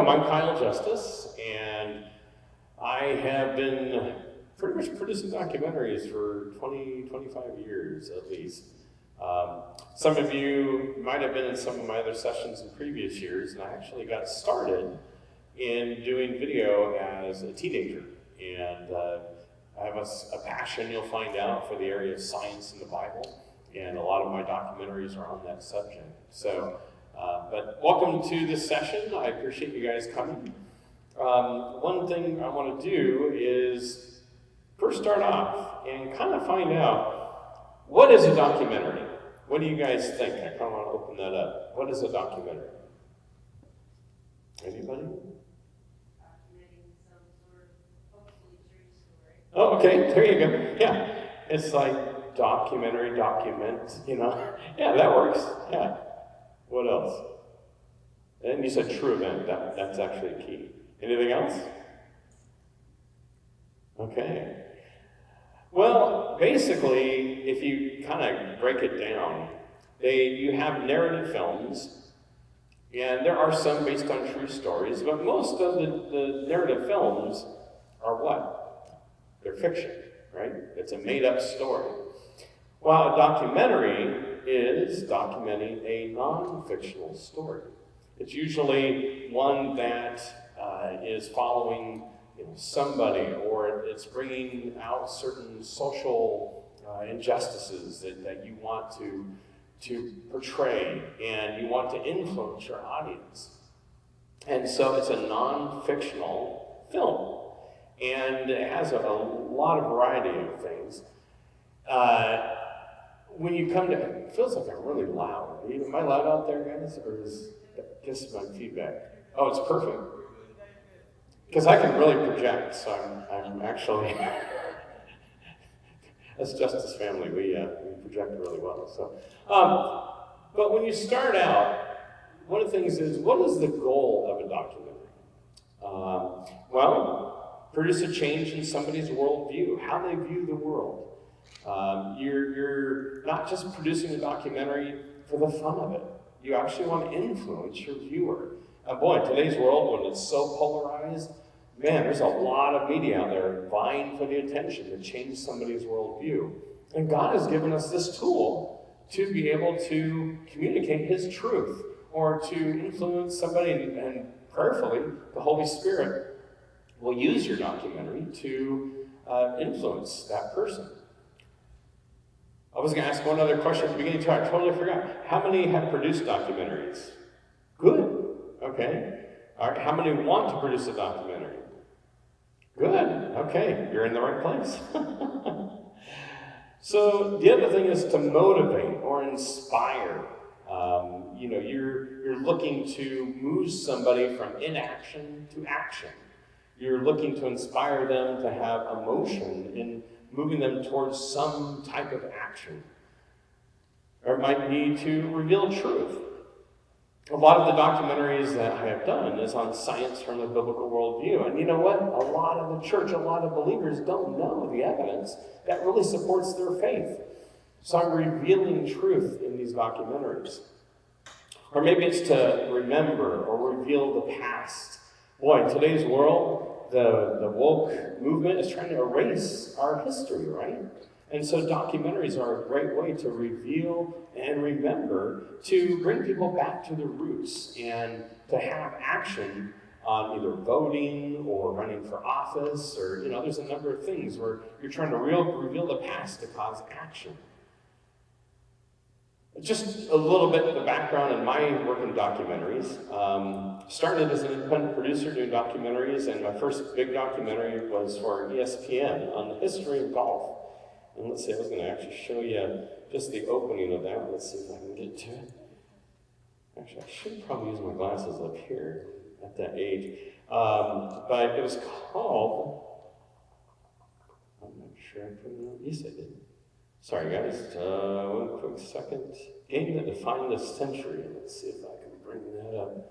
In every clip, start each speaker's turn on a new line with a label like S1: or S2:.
S1: welcome. I'm Kyle Justice, and I have been pretty much producing documentaries for 25 years at least. Some of you might have been in some of my other sessions in previous years, and I actually got started in doing video as a teenager. And I have a passion, you'll find out, for the area of science and the Bible, and a lot of my documentaries are on that subject. So, but welcome to this session. I appreciate you guys coming. One thing I want to do is first start off and kind of find out, what is a documentary? What do you guys think? I kind of want to open that up. What is a documentary? Anybody?
S2: Documenting some sort of hopefully true story.
S1: Oh, okay, there you go. Yeah, it's like documentary, document, you know. Yeah, that works. Yeah. What else? And you said true event. That's actually key. Anything else? Okay. Well, basically, if you kind of break it down, you have narrative films, and there are some based on true stories, but most of the narrative films are what? They're fiction, right? It's a made-up story. While a documentary is documenting a non-fictional story. It's usually one that is following somebody, or it's bringing out certain social injustices that you want to portray, and you want to influence your audience. And so it's a non-fictional film, and it has a lot of variety of things. When you come to, it feels like I'm really loud. Am I loud out there, guys, or is just my feedback? Oh, it's perfect. Because I can really project, so I'm actually, as Justice family, we project really well. So, but when you start out, one of the things is, what is the goal of a documentary? Well, produce a change in somebody's worldview, how they view the world. You're not just producing a documentary for the fun of it. You actually want to influence your viewer. Boy, in today's world, when it's so polarized, man, there's a lot of media out there vying for the attention to change somebody's worldview. And God has given us this tool to be able to communicate His truth, or to influence somebody, and prayerfully, the Holy Spirit will use your documentary to influence that person. I was going to ask one other question at the beginning, too. I totally forgot. How many have produced documentaries? Good. Okay. All right. How many want to produce a documentary? Good. Okay. You're in the right place. So the other thing is to motivate or inspire. You're looking to move somebody from inaction to action. You're looking to inspire them to have emotion in moving them towards some type of action. Or it might be to reveal truth. A lot of the documentaries that I have done is on science from a biblical worldview. And you know what? A lot of the church, a lot of believers don't know the evidence that really supports their faith. So I'm revealing truth in these documentaries. Or maybe it's to remember or reveal the past. Boy, in today's world, the woke movement is trying to erase our history, right? And so documentaries are a great way to reveal and remember, to bring people back to their roots and to have action on either voting or running for office, or, there's a number of things where you're trying to reveal the past to cause action. Just a little bit of the background in my work in documentaries. Started as an independent producer doing documentaries, and my first big documentary was for ESPN on the history of golf. And let's see, I was going to actually show you just the opening of that. Let's see if I can get to it. Actually, I should probably use my glasses up here at that age. But it was called, I'm not sure I put it on. Yes, I did. Sorry, guys. One quick second. Game that defined the century. Let's see if I can bring that up.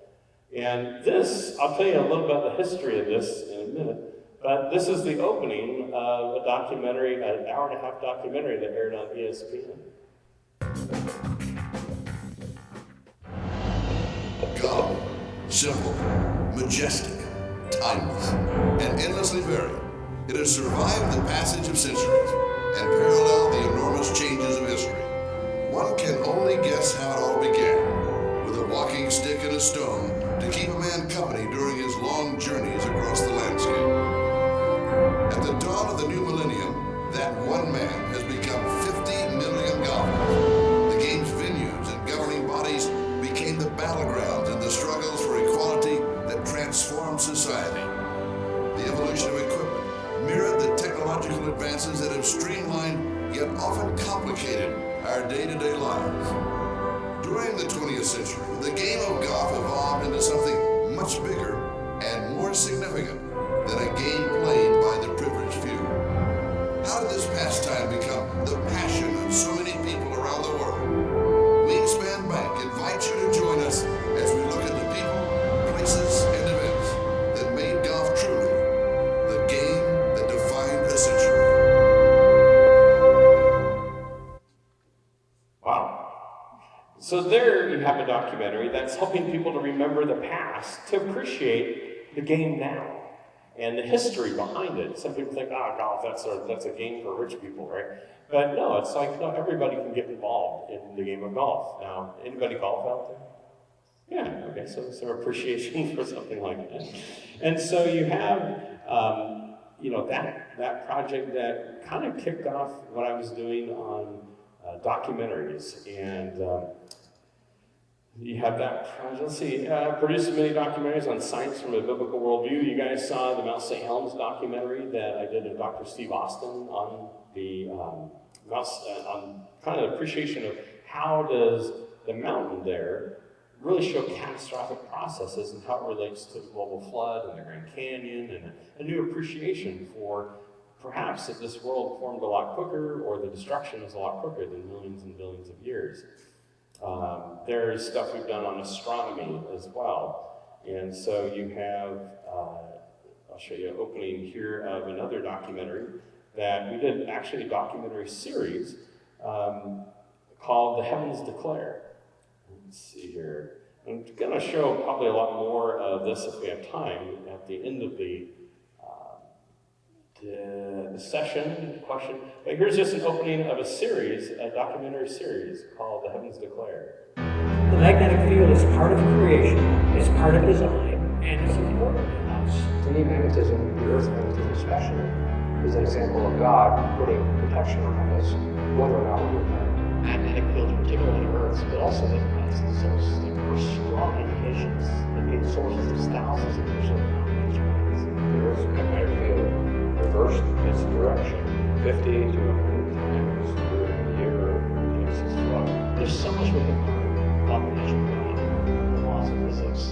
S1: And this, I'll tell you a little bit about the history of this in a minute. But this is the opening of a documentary, an hour-and-a-half documentary that aired on ESPN.
S3: Go. Simple. majestic, timeless, and endlessly varied. It has survived the passage of centuries and paralleled the enormous changes of history. One can only guess how it all began, with a walking stick and a stone to keep a man company during his long journeys across the landscape. At the dawn of the new millennium, that one man has become 50 million golfers. The game's venues and governing bodies became the battlegrounds in the struggles for equality that transformed society. The evolution of equipment mirrored the technological advances that have streamlined yet often complicated our day-to-day lives. During the 20th century, the game of golf evolved into something much bigger and more significant than a game played by the privileged few. How did this pastime become the passion of so many people around the world? Wingspan Bank invites you to join us as we look at the people, places, and events that made golf truly the game that defined a century.
S1: Wow. So there you have a documentary that's helping people to remember the past, to appreciate the game now and the history behind it. Some people think, golf, that's a game for rich people, right? But no, it's like, no, everybody can get involved in the game of golf. Now, anybody golf out there? Yeah, okay, so some appreciation for something like that. And so you have, that project that kind of kicked off what I was doing on documentaries. And you have that project. Let's see, produced many documentaries on science from a biblical worldview. You guys saw the Mount St. Helens documentary that I did with Dr. Steve Austin on the on kind of the appreciation of how does the mountain there really show catastrophic processes and how it relates to the global flood and the Grand Canyon, and a new appreciation for perhaps that this world formed a lot quicker, or the destruction was a lot quicker than millions and billions of years. There's stuff we've done on astronomy as well. And so you have, I'll show you an opening here of another documentary that we did, actually a documentary series called The Heavens Declare. Let's see here. I'm gonna show probably a lot more of this if we have time at the end of the session, question. But here's just an opening of a series, a documentary series called The Heavens Declare.
S4: The magnetic field is part of creation, it's part of design, and it's important to us.
S5: To me, magnetism, the Earth's magnetism especially, is an example of God putting protection around us, whether or not we're doing that.
S6: Magnetic fields, particularly Earth's, but also the planets and the solar system, are strong indications that the solar system is thousands of years old now.
S5: The Earth's magnetic field reversed its direction 50 to 100 times during the year of Genesis flood.
S6: There's so much we can learn about the nature of God, the laws of physics.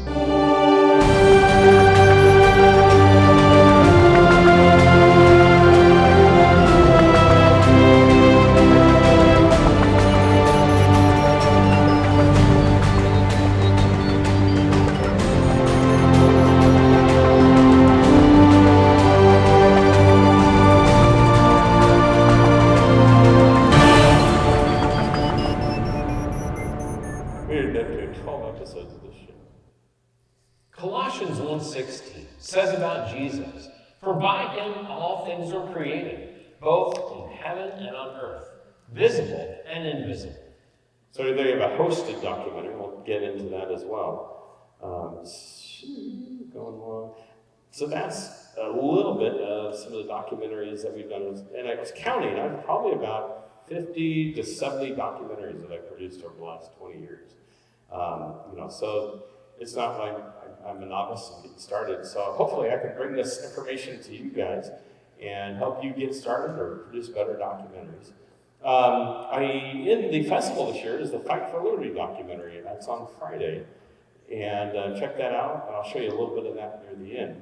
S7: Colossians 1:16 says about Jesus, "For by him all things were created, both in heaven and on earth, visible and invisible."
S1: So they have a hosted documentary. We'll get into that as well. Going along. So that's a little bit of some of the documentaries that we've done. And I was counting, I've probably about 50 to 70 documentaries that I've produced over the last 20 years. So it's not like I'm a novice and getting started. So hopefully I can bring this information to you guys and help you get started or produce better documentaries. In the festival this year is the Fight for Liberty documentary. That's on Friday. And check that out, and I'll show you a little bit of that near the end.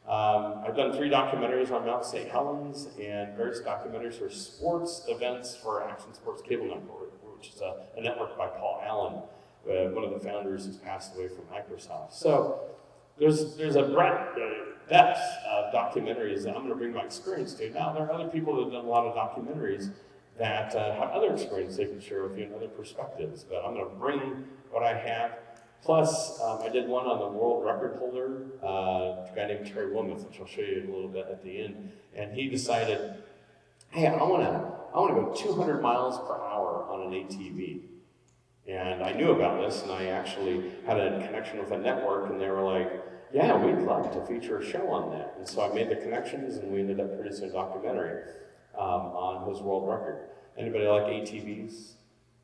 S1: I've done 3 documentaries on Mount St. Helens and various documentaries for sports events for Action Sports Cable Network, which is a network by Paul Allen, one of the founders who's passed away from Microsoft. So there's a depth of documentaries that I'm going to bring my experience to. Now, there are other people that have done a lot of documentaries that have other experience they can share with you and other perspectives, but I'm going to bring what I have Plus, I did one on the world record holder, a guy named Terry Wilmoth, which I'll show you a little bit at the end. And he decided, hey, I want to go 200 miles per hour on an ATV. And I knew about this, and I actually had a connection with a network, and they were like, yeah, we'd love to feature a show on that. And so I made the connections, and we ended up producing a documentary on his world record. Anybody like ATVs?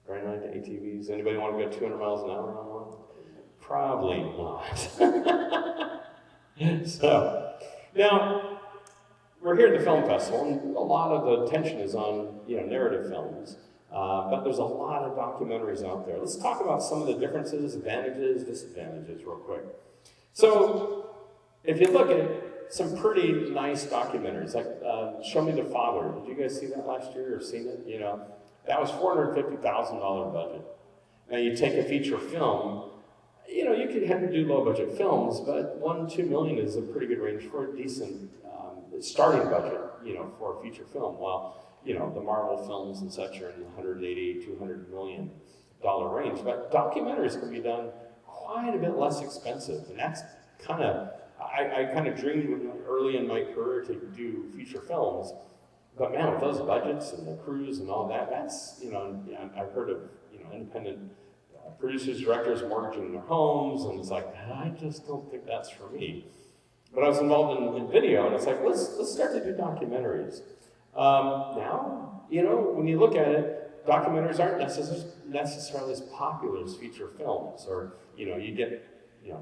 S1: Very nice ATVs. Anybody want to go 200 miles an hour on one? Probably not. So, now, we're here at the film festival, and a lot of the attention is on narrative films, but there's a lot of documentaries out there. Let's talk about some of the differences, advantages, disadvantages real quick. So, if you look at some pretty nice documentaries, like Show Me the Father. Did you guys see that last year or seen it? That was $450,000 budget. Now you take a feature film, you can have to do low budget films, but $1-2 million is a pretty good range for a decent starting budget, for a feature film. While, the Marvel films and such are in the $180-200 million range. But documentaries can be done quite a bit less expensive, and that's kind of, I kind of dreamed early in my career to do feature films, but man, with those budgets and the crews and all that, that's, I've heard of, independent producers, directors mortgaging their homes, and it's like, I just don't think that's for me. But I was involved in video, and it's like, let's start to do documentaries. Now, when you look at it, documentaries aren't necessarily as popular as feature films, or, you get,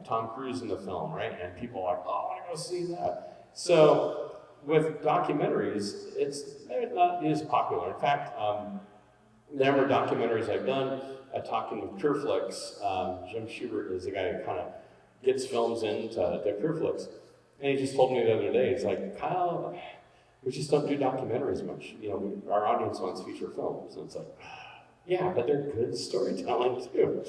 S1: Tom Cruise in the film, right? And people are like, oh, I want to go see that. So with documentaries, they're not as popular. In fact, the number of documentaries I've done, talking with PureFlix, Jim Schubert is the guy who kind of gets films into PureFlix. And he just told me the other day, he's like, Kyle, we just don't do documentaries much. Our audience wants feature films. And it's like, yeah, but they're good storytelling too.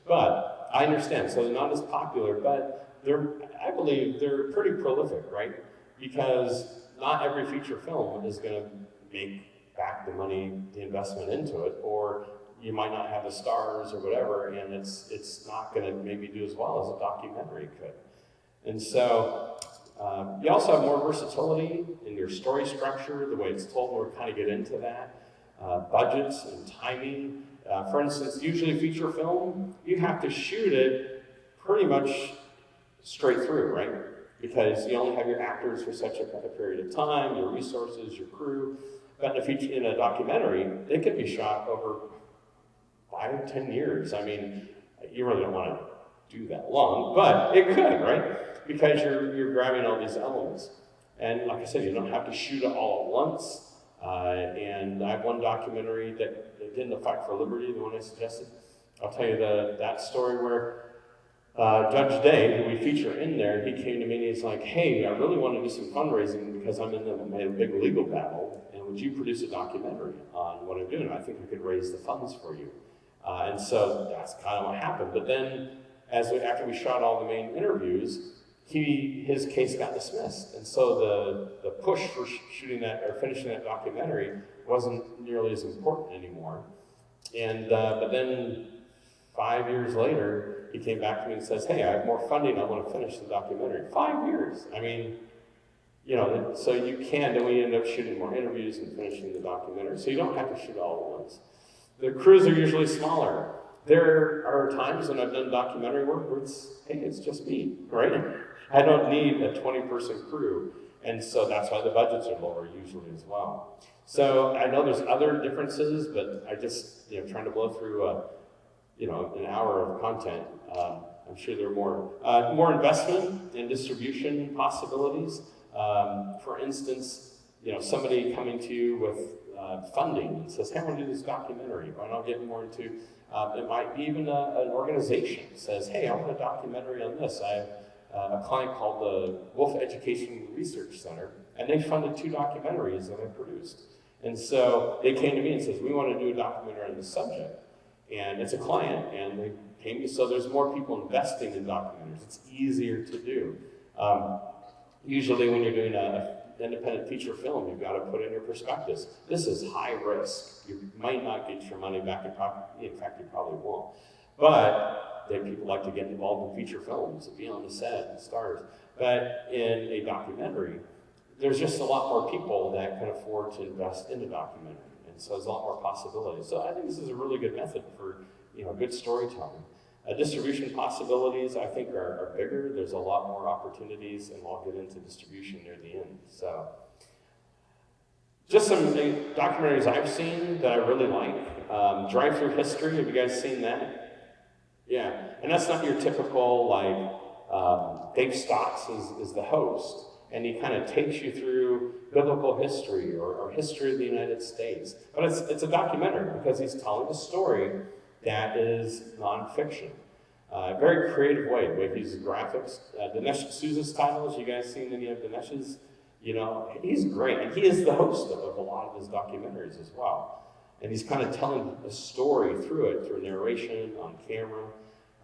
S1: But I understand, so they're not as popular, but I believe they're pretty prolific, right? Because not every feature film is going to make back the money, the investment into it, or you might not have the stars or whatever, and it's not going to maybe do as well as a documentary could. And so you also have more versatility in your story structure, the way it's told. We'll kind of get into that. Budgets and timing. For instance, usually feature film, you have to shoot it pretty much straight through, right? Because you only have your actors for such a period of time, your resources, your crew. But in a documentary, it could be shot over 5-10 years. I mean, you really don't want to do that long, but it could, right? Because you're grabbing all these elements. And like I said, you don't have to shoot it all at once. And I have one documentary that did the Fight for Liberty, the one I suggested. I'll tell you that story where Judge Day, who we feature in there, he came to me and he's like, hey, I really want to do some fundraising because I'm in a big legal battle, and would you produce a documentary on what I'm doing? I think we could raise the funds for you. And so that's kind of what happened. But then after we shot all the main interviews, his case got dismissed. And so the push for shooting that or finishing that documentary wasn't nearly as important anymore. And but then 5 years later, he came back to me and says, hey, I have more funding, I want to finish the documentary. 5 years. I mean, so you can, then we end up shooting more interviews and finishing the documentary. So you don't have to shoot all at once. The crews are usually smaller. There are times when I've done documentary work where it's just me, right? I don't need a 20-person crew. And so that's why the budgets are lower usually as well. So I know there's other differences, but I just, trying to blow through an hour of content. I'm sure there are more investment in distribution possibilities. For instance, somebody coming to you with funding and says, hey, I want to do this documentary. And I'll get more into, it might be even an organization says, hey, I want a documentary on this. I have a client called the Wolf Education Research Center, and they funded 2 documentaries that I produced. And so they came to me and says, we want to do a documentary on this subject. And it's a client, and they came to me. So there's more people investing in documentaries. It's easier to do. Usually when you're doing an independent feature film, you've got to put in your prospectus. This is high risk. You might not get your money back. In fact, you probably won't. But People like to get involved in feature films and be on the set and stars. But in a documentary, there's just a lot more people that can afford to invest in a documentary. And so there's a lot more possibilities. So I think this is a really good method for good storytelling. Distribution possibilities, I think, are bigger. There's a lot more opportunities, and we'll get into distribution near the end. So just some documentaries I've seen that I really like. Drive-Through History, have you guys seen that? Yeah, and that's not your typical, Dave Stotts is the host, and he kind of takes you through biblical history or history of the United States. But it's a documentary because he's telling a story that is nonfiction. Very creative way, the way he uses graphics. Dinesh D'Souza's titles, you guys seen any of Dinesh's? He's great, and he is the host of a lot of his documentaries as well. And he's kind of telling a story through narration, on camera.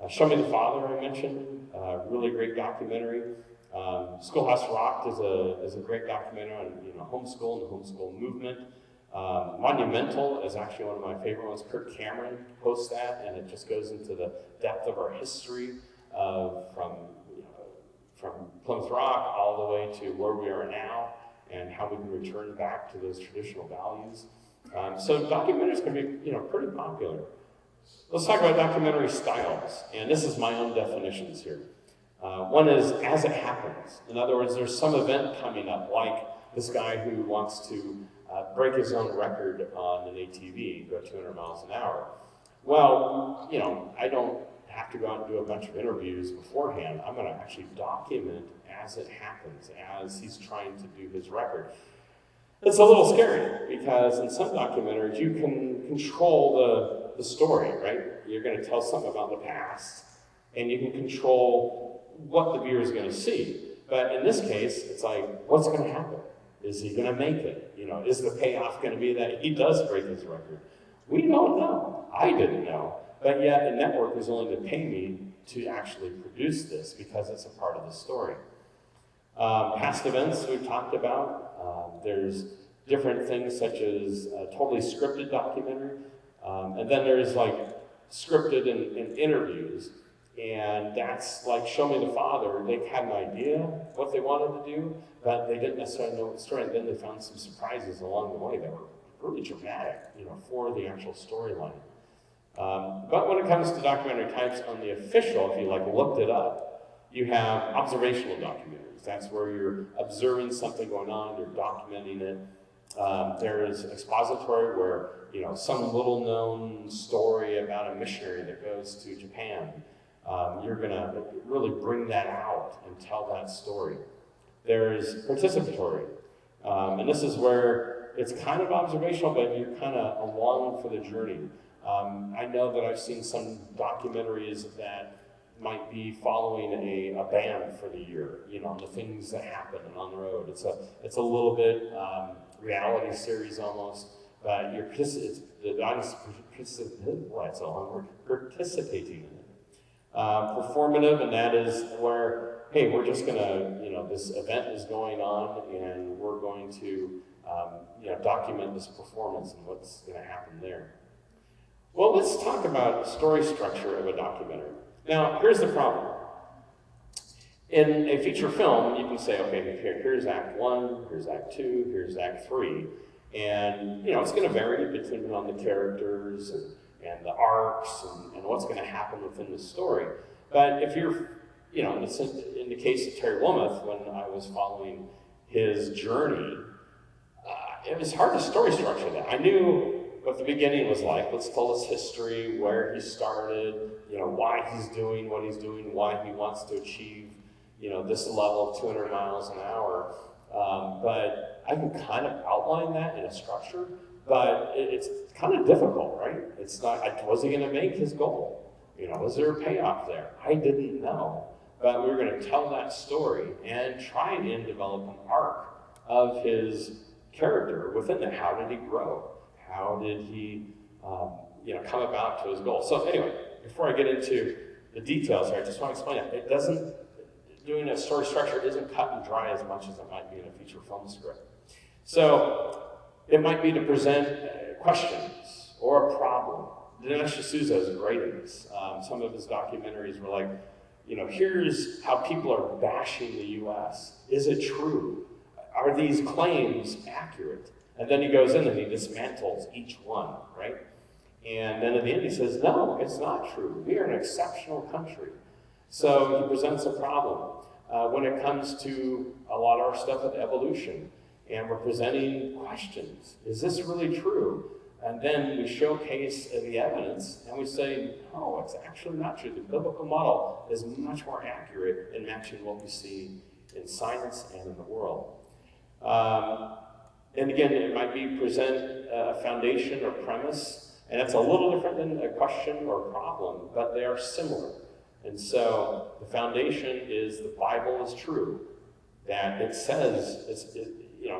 S1: Show Me the Father, I mentioned, really great documentary. Schoolhouse Rocked is a great documentary on homeschool and the homeschool movement. Monumental is actually one of my favorite ones. Kirk Cameron posts that, and it just goes into the depth of our history from Plymouth Rock all the way to where we are now and how we can return back to those traditional values. So documentaries can be pretty popular. Let's talk about documentary styles, and this is my own definitions here. One is as it happens. In other words, there's some event coming up, like this guy who wants to break his own record on an ATV, go 200 miles an hour. Well, I don't have to go out and do a bunch of interviews beforehand. I'm going to actually document as it happens, as he's trying to do his record. It's a little scary because in some documentaries you can control the story, right? You're going to tell something about the past, and you can control what the viewer is going to see. But in this case, it's like, what's going to happen? Is he going to make it? Is the payoff going to be that he does break his record? We don't know. I didn't know. But yet the network is willing to pay me to actually produce this because it's a part of the story. Past events we've talked about. There's different things such as totally scripted documentary. And then there's scripted and interviews. And that's like Show Me the Father. They had an idea what they wanted to do, but they didn't necessarily know the story. And then they found some surprises along the way that were really dramatic, for the actual storyline. But when it comes to documentary types on the official, if you looked it up, you have observational documentaries. That's where you're observing something going on, you're documenting it. There is expository where, some little known story about a missionary that goes to Japan. You're going to really bring that out and tell that story. There's participatory, and this is where it's kind of observational, but you're kind of along for the journey. I know that I've seen some documentaries that might be following a band for the year, the things that happen on the road. It's a little bit reality series almost, but the audience participating in it. Performative, and that is where, hey, we're just gonna, this event is going on, and we're going to, document this performance and what's gonna happen there. Well, let's talk about story structure of a documentary. Now, here's the problem. In a feature film, you can say, okay, here's Act 1, here's Act 2, here's Act 3, and, it's gonna vary depending on the characters and the arcs and what's going to happen within the story. But if you're, in the case of Terry Wilmoth, when I was following his journey, it was hard to story structure that. I knew what the beginning was like. Let's tell his history, where he started, why he's doing what he's doing, why he wants to achieve, this level of 200 miles an hour. But I can kind of outline that in a structure. But it's kind of difficult, right? It's not, was he going to make his goal? Was there a payoff there? I didn't know. But we were going to tell that story and try and develop an arc of his character within that. How did he grow? How did he, come about to his goal? So anyway, before I get into the details here, I just want to explain it. Doing a story structure isn't cut and dry as much as it might be in a feature film script. So, it might be to present questions or a problem Dinesh D'Souza is great at this. Some of his documentaries were like, here's how people are bashing the U.S. Is it true? Are these claims accurate? And then he goes in and he dismantles each one, right? And then at the end he says, no, it's not true. We are an exceptional country. So he presents a problem. When it comes to a lot of our stuff with evolution, and we're presenting questions. Is this really true? And then we showcase the evidence, and we say, no, it's actually not true. The biblical model is much more accurate in matching what we see in science and in the world. And again, it might be present a foundation or premise, and it's a little different than a question or problem, but they are similar. And so the foundation is the Bible is true, that it says it's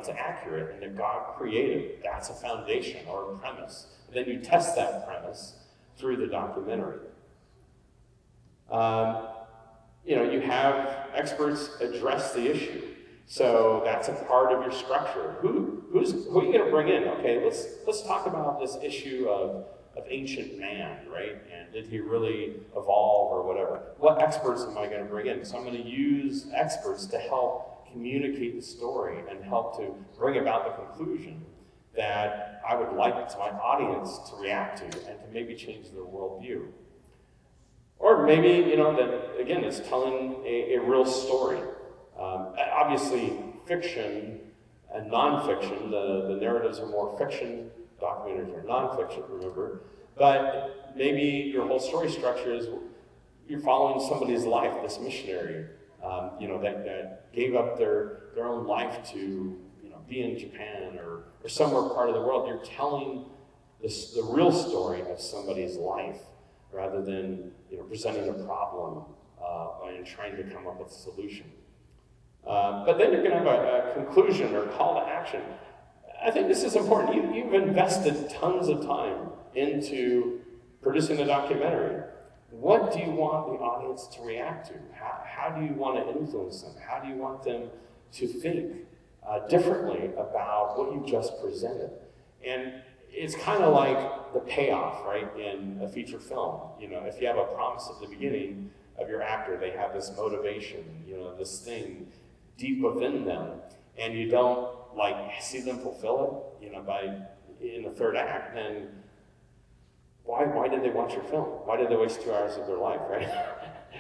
S1: accurate and that God created. That's a foundation or a premise. And then you test that premise through the documentary. You have experts address the issue. So that's a part of your structure. Who are you going to bring in? Okay, let's talk about this issue of ancient man, right? And did he really evolve or whatever? What experts am I going to bring in? So I'm going to use experts to help communicate the story and help to bring about the conclusion that I would like my audience to react to and to maybe change their worldview. Or maybe, that again, it's telling a real story. Obviously, fiction and nonfiction, the narratives are more fiction, documentaries are nonfiction, remember, but maybe your whole story structure is you're following somebody's life, this missionary, that gave up their own life to, be in Japan or somewhere part of the world. You're telling the real story of somebody's life rather than, presenting a problem and trying to come up with a solution. But then you're going to have a conclusion or call to action. I think this is important. You've invested tons of time into producing a documentary. What do you want the audience to react to? How do you want to influence them? How do you want them to think differently about what you've just presented? And it's kind of like the payoff, right, in a feature film. If you have a promise at the beginning of your actor, they have this motivation, this thing deep within them, and you don't see them fulfill it, in the third act, then why did they watch your film? Why did they waste 2 hours of their life, right?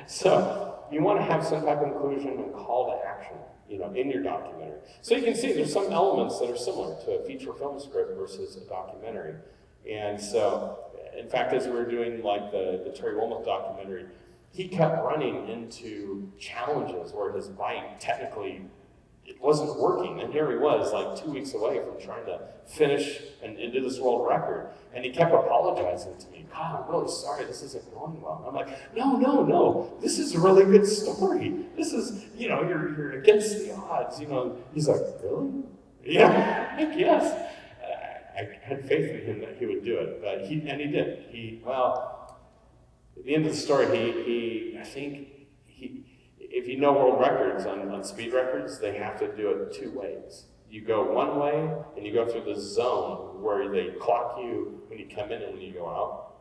S1: So you want to have some type of conclusion and call to action, in your documentary. So you can see there's some elements that are similar to a feature film script versus a documentary. And so, in fact, as we were doing the Terry Wilmoth documentary, he kept running into challenges where his bike technically it wasn't working, and here he was 2 weeks away from trying to finish and do this world record, and he kept apologizing to me. God, I'm really sorry, this isn't going well. I'm like, no, this is a really good story. This is, you're against the odds. He's like, really? Yeah, yes. I had faith in him that he would do it, but he did. At the end of the story, I think if you know world records on speed records, they have to do it 2 ways. You go one way, and you go through the zone where they clock you when you come in and when you go out,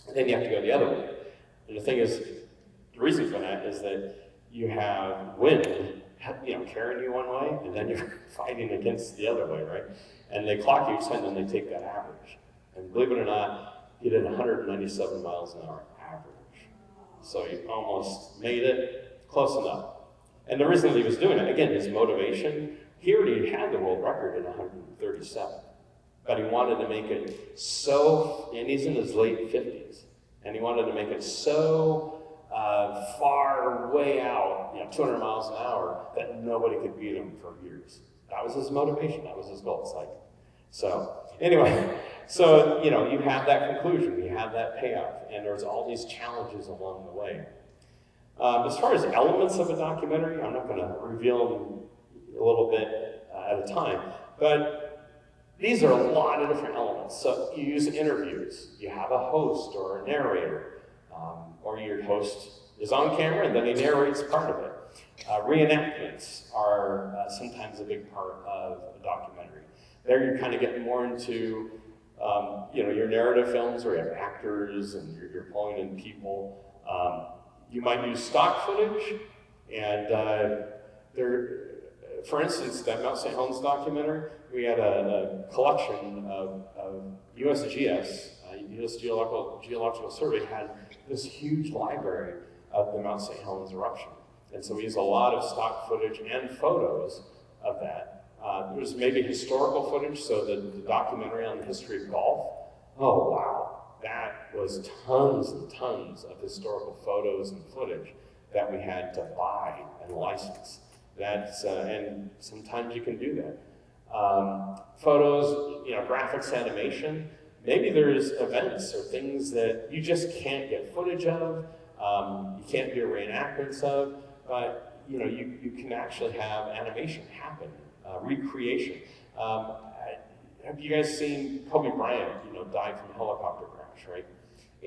S1: and then you have to go the other way. And the thing is, the reason for that is that you have wind, carrying you one way, and then you're fighting against the other way, right? And they clock you each time, and they take that average. And believe it or not, he did 197 miles an hour average. So he almost made it. Close enough. And the reason that he was doing it, again, his motivation, he already had the world record in 137. But he wanted to make it so, and he's in his late 50s, and he wanted to make it so far way out, 200 miles an hour, that nobody could beat him for years. That was his motivation. That was his goal. Anyway, you have that conclusion, you have that payoff, and there's all these challenges along the way. As far as elements of a documentary, I'm not going to reveal them a little bit at a time, but these are a lot of different elements. So you use interviews, you have a host or a narrator, or your host is on camera and then he narrates part of it. Reenactments are sometimes a big part of a documentary. There you're kind of getting more into your narrative films where you have actors and you're pulling in people. You might use stock footage, and for instance, that Mount St. Helens documentary, we had a collection of USGS, U.S. Geological Survey, had this huge library of the Mount St. Helens eruption. And so we used a lot of stock footage and photos of that. There was maybe historical footage, so the documentary on the history of golf. Oh, wow. That was tons and tons of historical photos and footage that we had to buy and license. And sometimes you can do that. Photos, graphics, animation. Maybe there's events or things that you just can't get footage of, you can't do reenactments of, but you can actually have animation happen, recreation. Have you guys seen Kobe Bryant, died from a helicopter crash, right?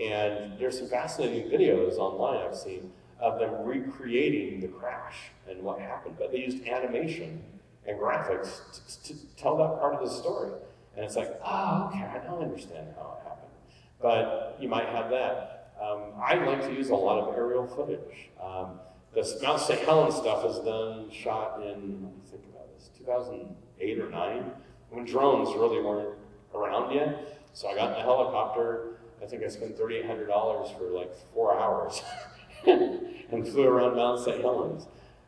S1: And there's some fascinating videos online I've seen of them recreating the crash and what happened, but they used animation and graphics to tell that part of the story. And it's like, oh, okay, I now understand how it happened. But you might have that. I like to use a lot of aerial footage. The Mount St. Helens stuff is shot in, let me think about this, 2008 or 9, when drones really weren't around yet. So I got in a helicopter. I think I spent $3,800 for like 4 hours and flew around Mount St. Helens.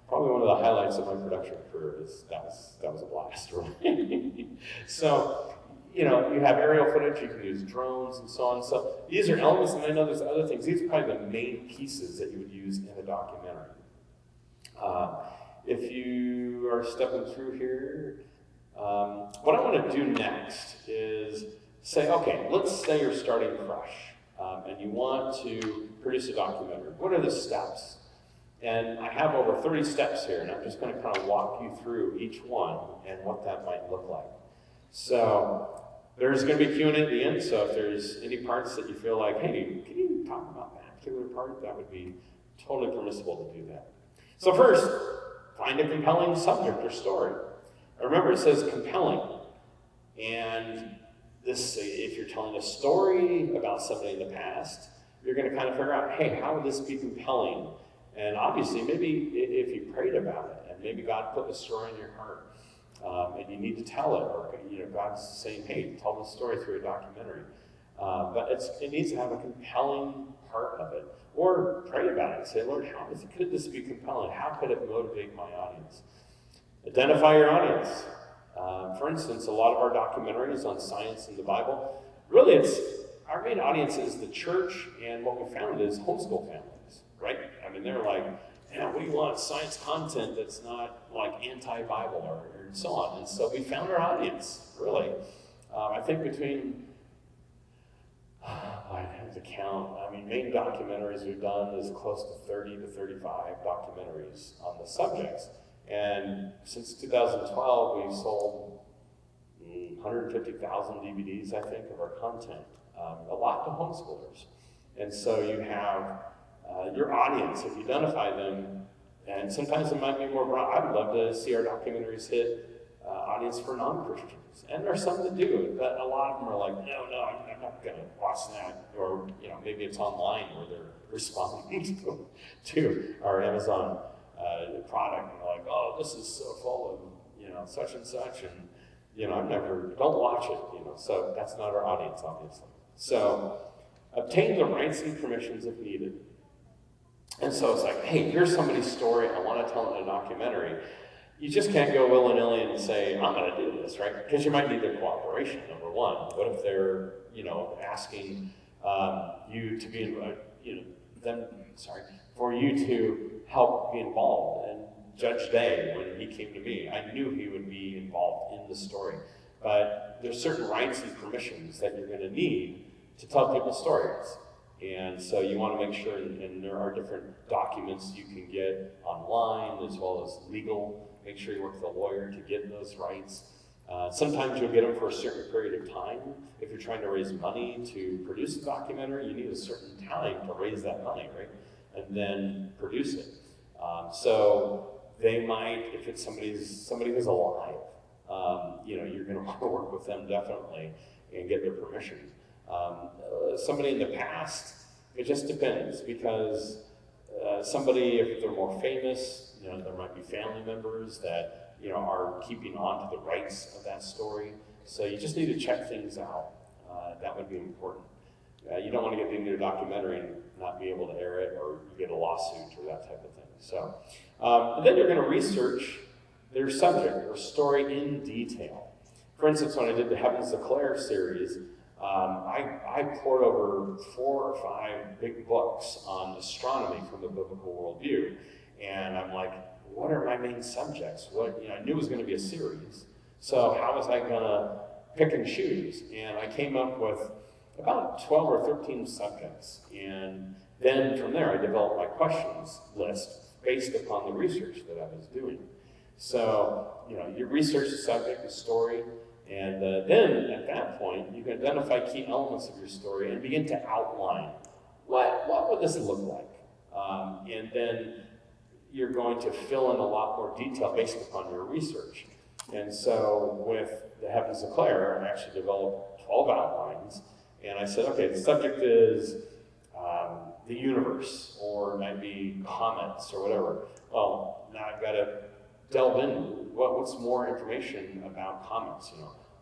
S1: Probably one of the highlights of my production career is that was a blast, really. So, you have aerial footage, you can use drones and so on. So these are elements, and I know there's other things. These are probably the main pieces that you would use in a documentary. If you are stepping through here, what I want to do next is say, okay, let's say you're starting fresh, and you want to produce a documentary. What are the steps? And I have over 30 steps here, and I'm just going to kind of walk you through each one and what that might look like. So there's going to be Q&A at the end, so if there's any parts that you feel like, hey, can you talk about that particular part? That would be totally permissible to do that. So first, find a compelling subject or story. Remember, it says compelling. And this, if you're telling a story about somebody in the past, you're going to kind of figure out, hey, how would this be compelling? And obviously, maybe if you prayed about it, and maybe God put the story in your heart, and you need to tell it, or God's saying, hey, tell the story through a documentary. But it needs to have a compelling part of it. Or pray about it and say, Lord, how could this be compelling? How could it motivate my audience? Identify your audience. For instance, a lot of our documentaries on science and the Bible, really our main audience is the church, and what we found is homeschool families, right? I mean, they're like, we want science content that's not like anti-Bible or so on. And so we found our audience, really. I think between, I have to count, main documentaries we've done is close to 30 to 35 documentaries on the subjects. And since 2012, we've sold 150,000 DVDs, I think, of our content, a lot to homeschoolers. And so you have your audience, if you identify them, and sometimes it might be more broad. I would love to see our documentaries hit audience for non-Christians. And there are some that do, but a lot of them are like, no, I'm not going to watch that. Or maybe it's online where they're responding to our Amazon product, and they're like, oh, this is so full of such and such, and don't watch it. So that's not our audience, obviously. So obtain the rights and permissions if needed. And so it's like, hey, here's somebody's story, I want to tell it in a documentary. You just can't go willy-nilly and say, I'm going to do this, right? Because you might need their cooperation, number one. What if they're, asking you to be, for you to help be involved? And Judge Day, when he came to me, I knew he would be involved in the story. But there's certain rights and permissions that you're going to need to tell people's stories. And so you want to make sure, and there are different documents you can get online as well as legal. Make sure you work with a lawyer to get those rights. Sometimes you'll get them for a certain period of time. If you're trying to raise money to produce a documentary, you need a certain time to raise that money, right? And then produce it. So they might, if it's somebody who's alive, you're going to want to work with them definitely. and get their permission. Somebody in the past, it just depends, because somebody, if they're more famous, there might be family members that are keeping on to the rights of that story. So you just need to check things out. That would be important. You don't want to get into a documentary and not be able to air it, or you get a lawsuit or that type of thing. So then you're going to research their subject or story in detail. For instance, when I did the Heavens Declare series, I poured over 4 or 5 big books on astronomy from the biblical worldview. And I'm like, what are my main subjects? I knew it was going to be a series, so how was I going to pick and choose? And I came up with about 12 or 13 subjects. And then from there, I developed my questions list based upon the research that I was doing. So, you research the subject, the story, and then at that point, you can identify key elements of your story and begin to outline what would this look like? And then you're going to fill in a lot more detail based upon your research. And so with the Heavens Declare, I actually developed 12 outlines, and I said, okay, the subject is the universe, or it might be comets or whatever. Well, now I've got to delve in. What's more information about comets?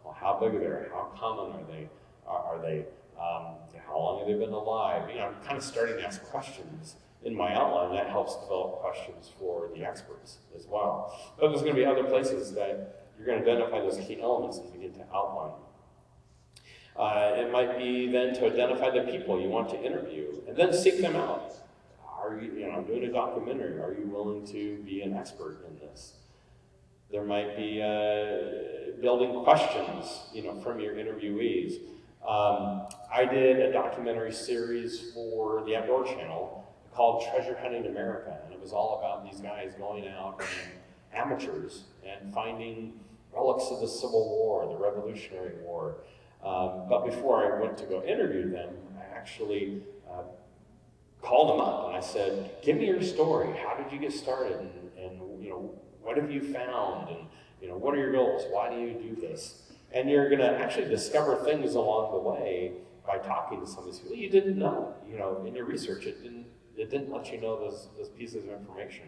S1: Well, how big are they? How common are they? Are they? How long have they been alive? I'm kind of starting to ask questions in my outline. That helps develop questions for the experts as well. But there's going to be other places that you're going to identify those key elements and begin to outline. It might be then to identify the people you want to interview and then seek them out. Are you, I'm doing a documentary. Are you willing to be an expert in this? There might be building questions, from your interviewees. I did a documentary series for the Outdoor Channel called Treasure Hunting America, and it was all about these guys going out and amateurs and finding relics of the Civil War, the Revolutionary War. But before I went to go interview them, I actually called them up and I said, give me your story. How did you get started? And what have you found? And what are your goals? Why do you do this? And you're going to actually discover things along the way by talking to some of these people you didn't know. In your research, it didn't let you know those pieces of information.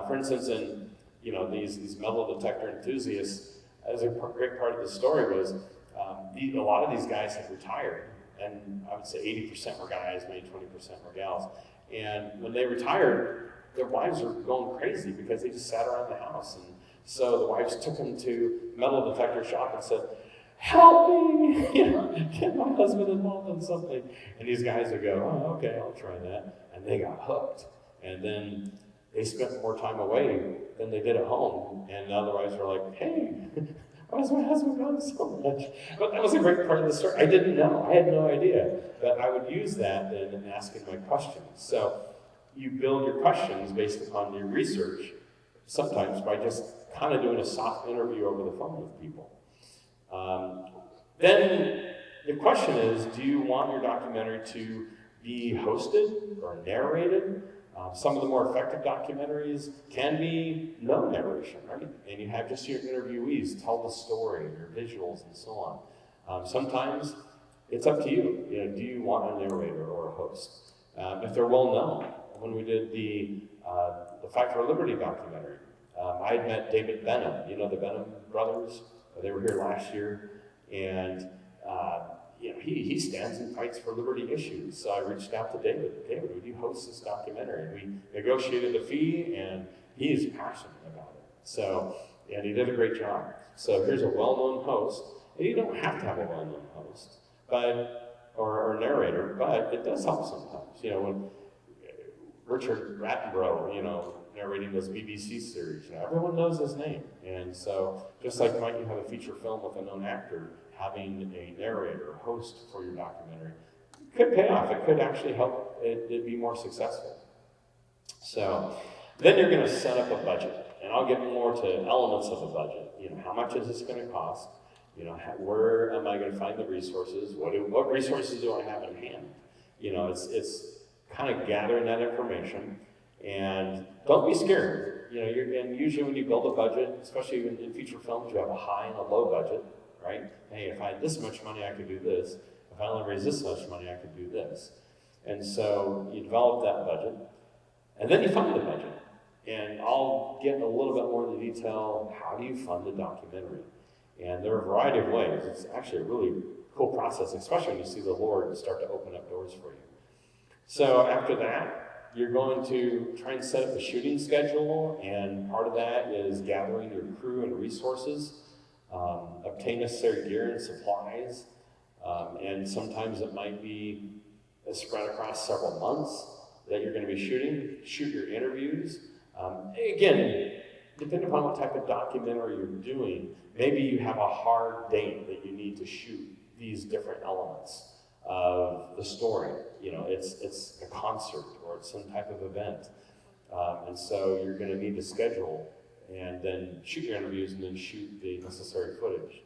S1: For instance, in these metal detector enthusiasts, as a great part of the story was a lot of these guys had retired, and I would say 80% were guys, maybe 20% were gals. And when they retired, their wives were going crazy because they just sat around the house. And so the wives took them to metal detector shop and said, help me, get my husband involved in something. And these guys would go, oh, okay, I'll try that. And they got hooked. And then they spent more time away than they did at home. And the other wives were like, hey, why is my husband gone so much? But that was a great part of the story. I didn't know. I had no idea. But I would use that then in asking my questions. So you build your questions based upon your research, sometimes by just kind of doing a soft interview over the phone with people. Then the question is, do you want your documentary to be hosted or narrated? Some of the more effective documentaries can be no narration, right? And you have just your interviewees tell the story, your visuals, and so on. Sometimes it's up to you. Do you want a narrator or a host? If they're well known, when we did the Fight for Liberty documentary, I had met David Benham, the Benham brothers. They were here last year, and he stands and fights for liberty issues. So I reached out to David. David, would you host this documentary? And we negotiated a fee, and he is passionate about it. So, and he did a great job. So here's a well-known host. And you don't have to have a well-known host, or narrator, but it does help sometimes. When Richard Attenborough, narrating this BBC series, everyone knows his name. And so, just like might you have a feature film with a known actor, having a narrator or host for your documentary could pay off. It could actually help it be more successful. So, then you're going to set up a budget. And I'll get more to elements of a budget. How much is this going to cost? Where am I going to find the resources? What resources do I have in hand? It's kind of gathering that information, and don't be scared. And usually when you build a budget, especially in feature films, you have a high and a low budget, right? Hey, if I had this much money, I could do this. If I only raised this much money, I could do this. And so you develop that budget, and then you fund the budget. And I'll get a little bit more into detail, how do you fund a documentary? And there are a variety of ways. It's actually a really cool process, especially when you see the Lord start to open up doors for you. So after that, you're going to try and set up a shooting schedule, and part of that is gathering your crew and resources, obtain necessary gear and supplies, and sometimes it might be spread across several months that you're going to be shooting. Shoot your interviews. Again, depending upon what type of documentary you're doing, maybe you have a hard date that you need to shoot these different elements of the story. It's a concert or it's some type of event. And so you're going to need to schedule and then shoot your interviews and then shoot the necessary footage.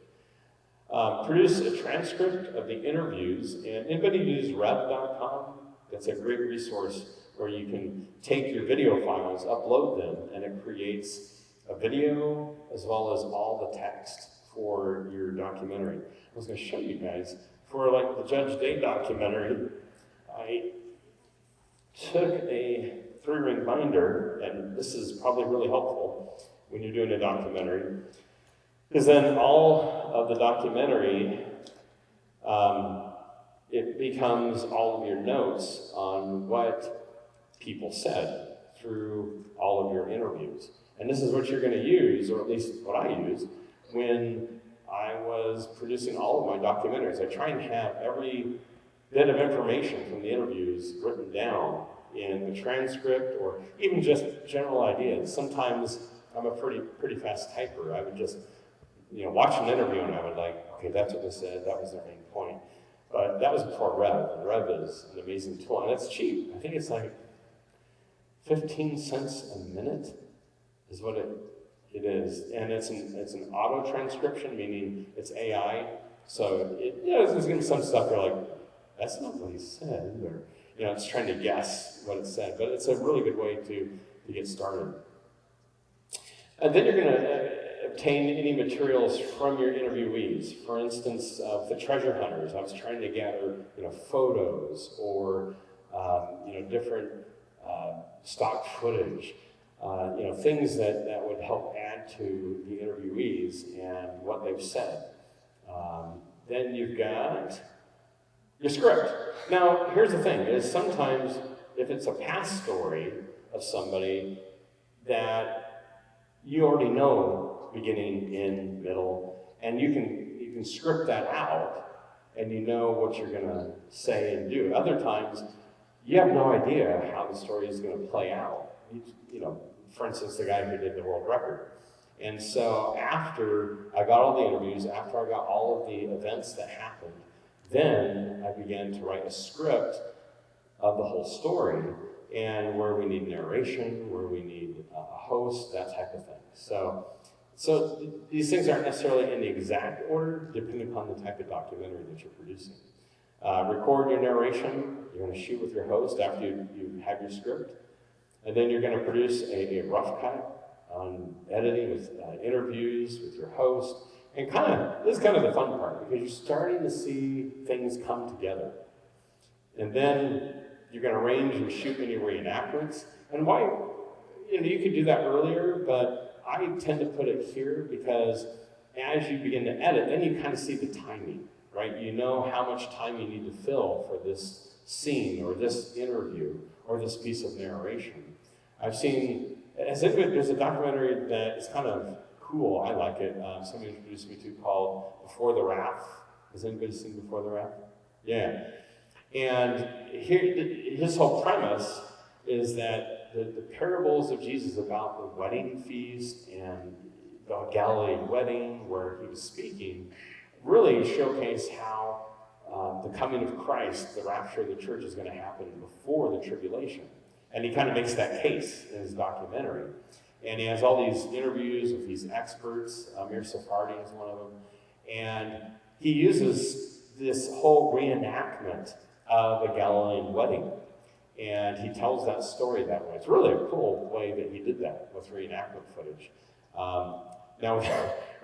S1: Produce a transcript of the interviews, and anybody use rev.com? That's a great resource where you can take your video files, upload them, and it creates a video as well as all the text for your documentary. I was going to show you guys, for like the Judge Day documentary, I took a 3-ring binder, and this is probably really helpful when you're doing a documentary, because then all of the documentary, it becomes all of your notes on what people said through all of your interviews. And this is what you're going to use, or at least what I use, when I was producing all of my documentaries. I try and have every bit of information from the interviews written down in the transcript, or even just general ideas. Sometimes I'm a pretty fast typer. I would just watch an interview and I would okay, that's what they said, that was their main point. But that was before Rev, and Rev is an amazing tool, and it's cheap. I think it's like 15 cents a minute is what it is. And it's an auto transcription, meaning it's AI. So there's going to be some stuff you're like, that's not what he said, or it's trying to guess what it said. But it's a really good way to get started. And then you're going to obtain any materials from your interviewees. For instance, the treasure hunters, I was trying to gather photos or different stock footage, things that would help add to the interviewees and what they've said. Then you've got your script. Now, here's the thing, is sometimes if it's a past story of somebody that you already know beginning, end, middle, and you can script that out and you know what you're going to say and do. Other times, you have no idea how the story is going to play out. For instance, the guy who did the world record. And so after I got all the interviews, after I got all of the events that happened, then I began to write a script of the whole story, and where we need narration, where we need a host, that type of thing. So these things aren't necessarily in the exact order, depending upon the type of documentary that you're producing. Record your narration. You're going to shoot with your host after you have your script. And then you're going to produce a rough cut on editing with interviews with your host. And this is kind of the fun part, because you're starting to see things come together. And then you're going to arrange and shoot any reenactments. And why, you could do that earlier, but I tend to put it here because as you begin to edit, then you kind of see the timing, right? You know how much time you need to fill for this scene or this interview or this piece of narration. I've seen, there's a documentary that is kind of cool, I like it, somebody introduced me to, called Before the Wrath. Has anybody seen Before the Wrath? Yeah. And his whole premise is that the parables of Jesus about the wedding feast and the Galilean wedding where he was speaking really showcase how the coming of Christ, the rapture of the church, is going to happen before the tribulation. And he kind of makes that case in his documentary. And he has all these interviews with these experts. Amir Sephardi is one of them. And he uses this whole reenactment of a Galilean wedding. And he tells that story that way. It's really a cool way that he did that with reenactment footage. Now,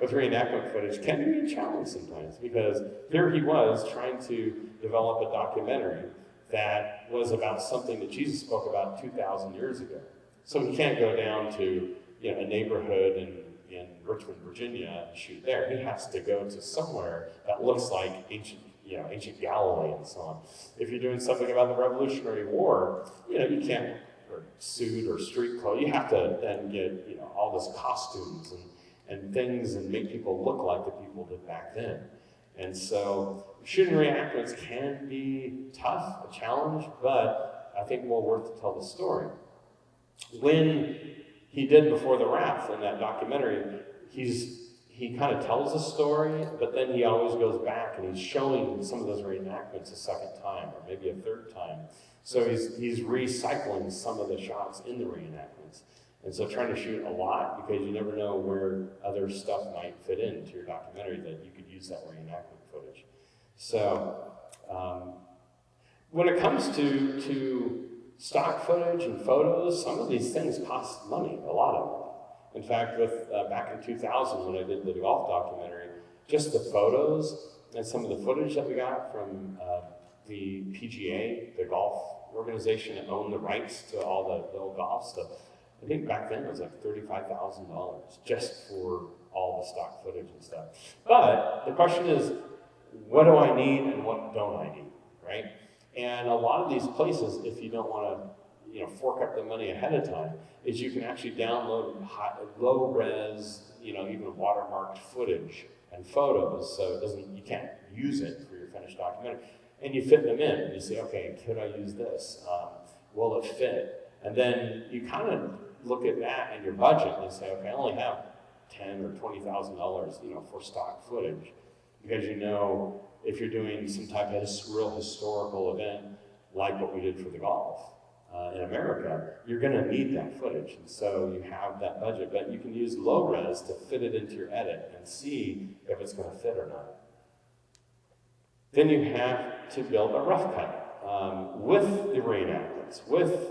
S1: with reenactment footage can be a challenge sometimes, because here he was trying to develop a documentary that was about something that Jesus spoke about 2,000 years ago. So he can't go down to a neighborhood in Richmond, Virginia and shoot there. He has to go to somewhere that looks like ancient Galilee and so on. If you're doing something about the Revolutionary War, you can't wear suit or street clothes. You have to then get all those costumes and things and make people look like the people did back then. And so shooting reenactments can be tough, a challenge, but I think well worth to tell the story. When he did Before the Wrath in that documentary, he kind of tells a story, but then he always goes back and he's showing some of those reenactments a second time or maybe a third time. So he's recycling some of the shots in the reenactments. And so trying to shoot a lot, because you never know where other stuff might fit into your documentary that you could use that reenactment footage. So when it comes to stock footage and photos, some of these things cost money, a lot of money. In fact, back in 2000 when I did the golf documentary, just the photos and some of the footage that we got from the PGA, the golf organization that owned the rights to all the old golf stuff, I think back then it was like $35,000 just for all the stock footage and stuff. But the question is, what do I need and what don't I need, right? And a lot of these places, if you don't want to fork up the money ahead of time, is you can actually download low-res, even watermarked footage and photos, so you can't use it for your finished documentary. And you fit them in, and you say, okay, could I use this? Will it fit? And then you kind of look at that and your budget and say, okay, I only have $10,000 or $20,000, for stock footage, because if you're doing some type of real historical event like what we did for the golf in America, you're going to need that footage, and so you have that budget, but you can use low res to fit it into your edit and see if it's going to fit or not. Then you have to build a rough cut with the reenactments, with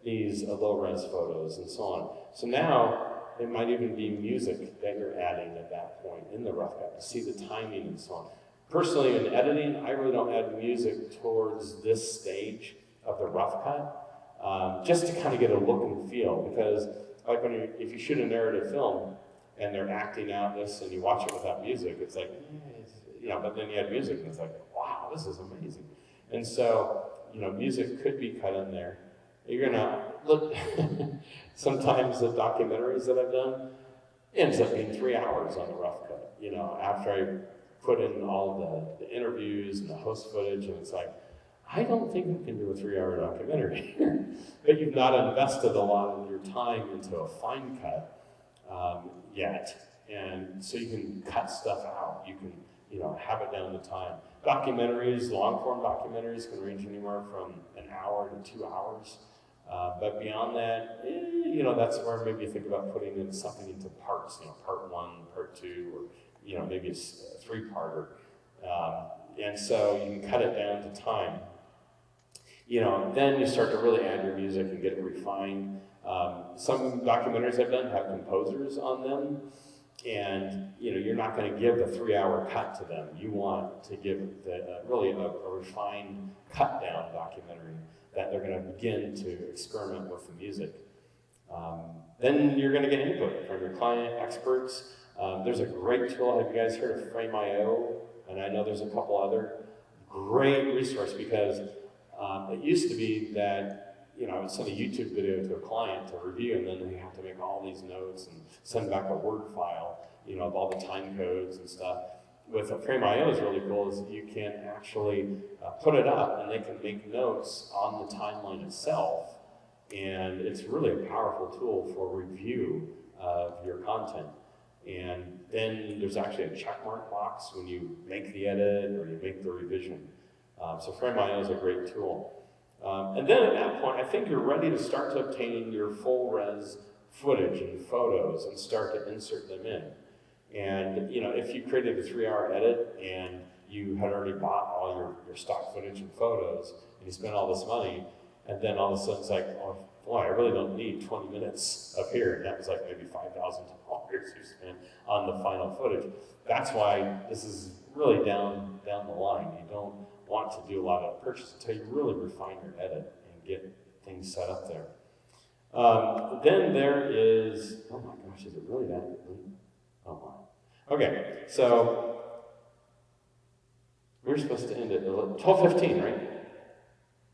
S1: these low-res photos and so on. So now it might even be music that you're adding at that point in the rough cut to see the timing and so on. Personally, in editing, I really don't add music towards this stage of the rough cut, just to kind of get a look and feel, because like if you shoot a narrative film and they're acting out this and you watch it without music, it's like, but then you add music and it's like, wow, this is amazing. And so, music could be cut in there. You're gonna look, sometimes the documentaries that I've done ends up being 3 hours on the rough cut, after I put in all the interviews and the host footage, and it's like, I don't think we can do a 3-hour documentary here. But you've not invested a lot of your time into a fine cut yet. And so you can cut stuff out. You can, have it down to time. Documentaries, long-form documentaries can range anywhere from an hour to 2 hours. But beyond that, that's where maybe you think about putting in something into parts, part 1, part 2, or, maybe it's a 3-parter. And so you can cut it down to time. Then you start to really add your music and get it refined. Some documentaries I've done have composers on them, and you're not going to give a 3-hour cut to them. You want to give really a refined, cut-down documentary that they're going to begin to experiment with the music. Then you're going to get input from your client, experts. There's a great tool. Have you guys heard of Frame.io? And I know there's a couple other great resource, because it used to be that I would send a YouTube video to a client to review, and then they have to make all these notes and send back a Word file, of all the time codes and stuff. With Frame.io is really cool is you can actually put it up, and they can make notes on the timeline itself, and it's really a powerful tool for review of your content. And then there's actually a checkmark box when you make the edit or you make the revision. So Frame.io is a great tool. And then at that point, I think you're ready to start to obtain your full res footage and photos and start to insert them in. And if you created a 3-hour edit and you had already bought all your stock footage and photos, and you spent all this money, and then all of a sudden it's like, oh, boy, I really don't need 20 minutes of here. And that was like maybe $5,000 you spent on the final footage. That's why this is really down the line. You don't want to do a lot of purchase until you really refine your edit and get things set up there. Then there is, oh my gosh, is it really that late? Oh my. Okay, so we're supposed to end at 12:15, right?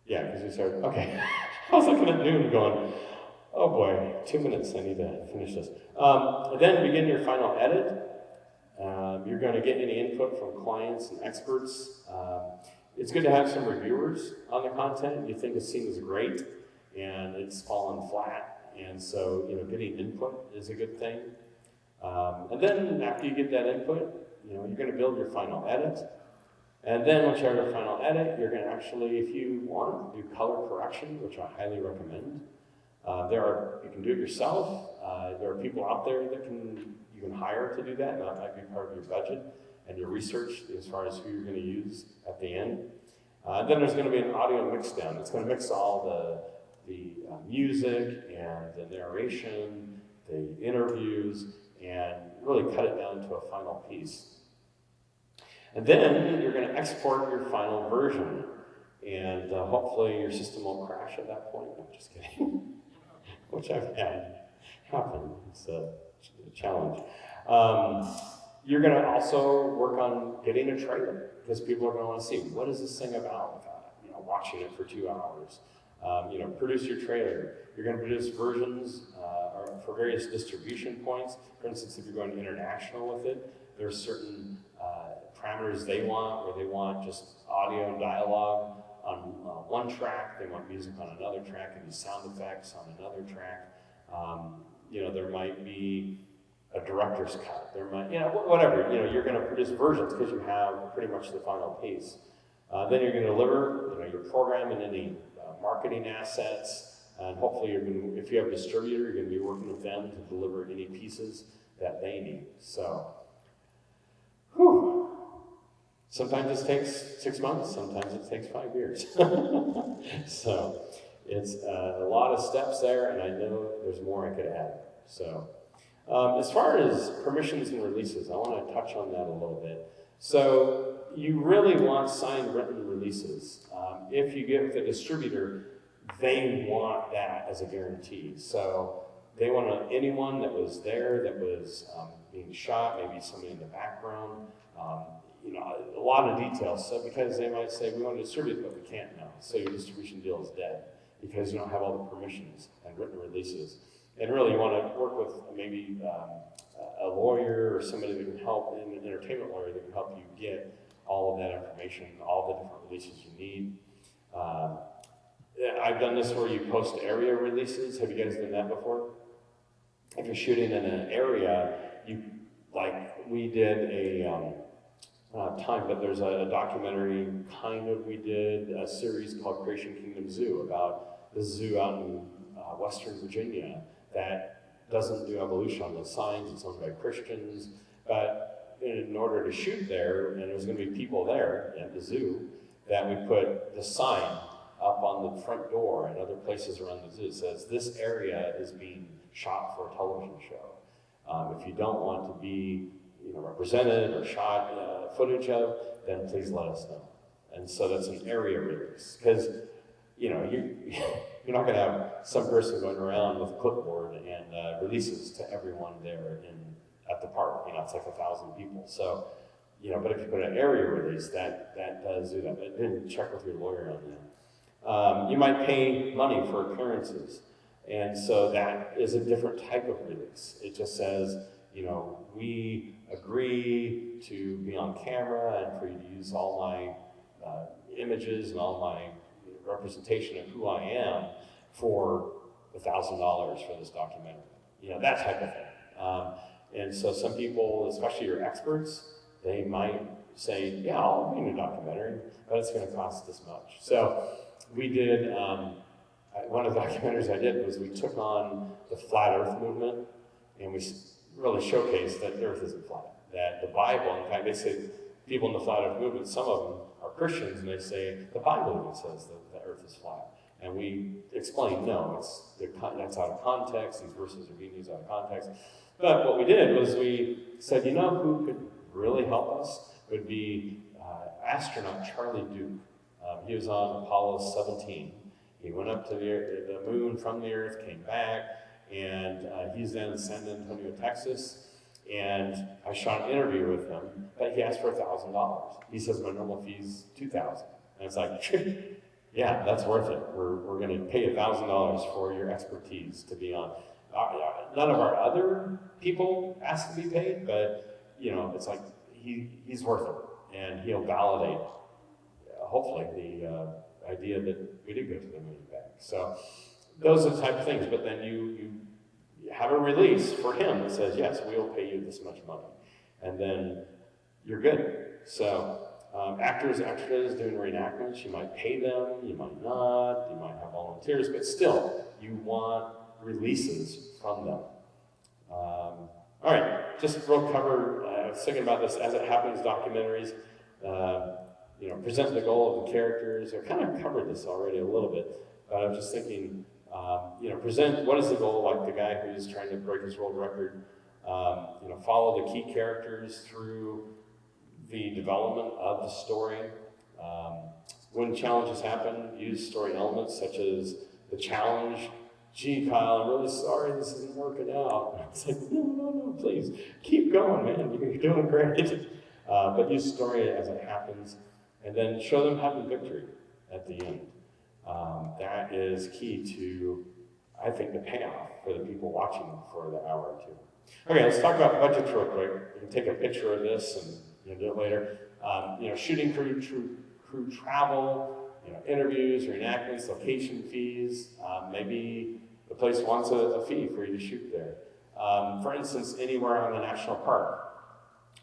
S1: Yeah, because we started, okay. I was looking at noon going, oh boy, 2 minutes, I need to finish this. Then begin your final edit. You're going to get any input from clients and experts. It's good to have some reviewers on the content. You think a scene is great and it's fallen flat, and so getting input is a good thing. And then after you get that input, you're going to build your final edit. And then once you have your final edit, you're going to actually, if you want, do color correction, which I highly recommend. You can do it yourself. There are people out there that you can hire to do that, and that might be part of your budget and your research as far as who you're going to use at the end. Then there's going to be an audio mix down. It's going to mix all the music and the narration, the interviews, and really cut it down to a final piece. And then you're going to export your final version, and hopefully your system won't crash at that point. I'm just kidding, which I've had happen. It's a challenge. You're going to also work on getting a trailer, because people are going to want to see, what is this thing about without watching it for 2 hours. Produce your trailer. You're going to produce versions for various distribution points. For instance, if you're going international with it, there's certain parameters they want, where they want just audio and dialogue on one track, they want music on another track, and sound effects on another track. There might be a director's cut. There might, whatever. You're going to produce versions because you have pretty much the final piece. Then you're going to deliver, your program and any marketing assets, and hopefully if you have a distributor, you're going to be working with them to deliver any pieces that they need. So, sometimes it takes 6 months, sometimes it takes 5 years. So it's a lot of steps there, and I know there's more I could add. So as far as permissions and releases, I want to touch on that a little bit. So you really want signed written releases. If you get with a distributor, they want that as a guarantee. So they want anyone that was there, that was being shot, maybe somebody in the background, a lot of details. So because they might say, we want to distribute, but we can't now. So your distribution deal is dead because you don't have all the permissions and written releases. And really, you want to work with maybe a lawyer or somebody that can help, an entertainment lawyer that can help you get all of that information, all the different releases you need. I've done this where you post area releases. Have you guys done that before? If you're shooting in an area, we did a but there's a documentary we did a series called Creation Kingdom Zoo about the zoo out in Western Virginia that doesn't do evolution on the signs. It's owned by Christians, but in order to shoot there, and there was going to be people there at the zoo, that we put the sign up on the front door and other places around the zoo. It says, this area is being shot for a television show. If you don't want to be represented or shot footage of, then please let us know. And so that's an area release, because you're not going to have some person going around with a clipboard and releases to everyone there at the park. It's like 1,000 people. So, but if you put an area release, that does do that. But then check with your lawyer on that. You might pay money for appearances, and so that is a different type of release. It just says, we agree to be on camera and for you to use all my images and all my representation of who I am for $1,000 for this documentary. That type of thing. And so some people, especially your experts, they might say, yeah, I'll be in a documentary, but it's going to cost this much. So we did, one of the documentaries I did was we took on the flat earth movement, and we really showcased that the earth isn't flat. That the Bible, in fact, they say people in the flat earth movement, some of them are Christians, and they say the Bible even says that the earth is flat. And we explained, no, that's out of context, these verses are being used out of context. But what we did was we said, you know who could really help us? Would be astronaut Charlie Duke. He was on Apollo 17. He went up to the moon from the Earth, came back, and he's then in San Antonio, Texas. And I shot an interview with him, but he asked for $1,000. He says my normal fee's $2,000. And it's like, yeah, that's worth it. We're going to pay $1,000 for your expertise to be on. None of our other people ask to be paid, but it's like he's worth it, and he'll validate, hopefully, the idea that we did go to the moon and back. So those are the type of things. But then you have a release for him that says, yes, we'll pay you this much money, and then you're good. So actors, extras doing reenactments, you might pay them, you might not, you might have volunteers, but still, you want releases from them. All right, just real cover. I was thinking about this as it happens. Documentaries, present the goal of the characters. I kind of covered this already a little bit, but I'm just thinking. Present what is the goal, like the guy who's trying to break his world record, follow the key characters through the development of the story. When challenges happen, use story elements such as the challenge. Gee, Kyle, I'm really sorry this isn't working out. It's like, no, please, keep going, man, you're doing great. But use story as it happens, and then show them having victory at the end. That is key to, I think, the payoff for the people watching for the hour or two. Okay, let's talk about budgets real quick. You can take a picture of this and do it later. Shooting crew travel, interviews, reenactments, location fees. Maybe the place wants a fee for you to shoot there. For instance, anywhere on a national park.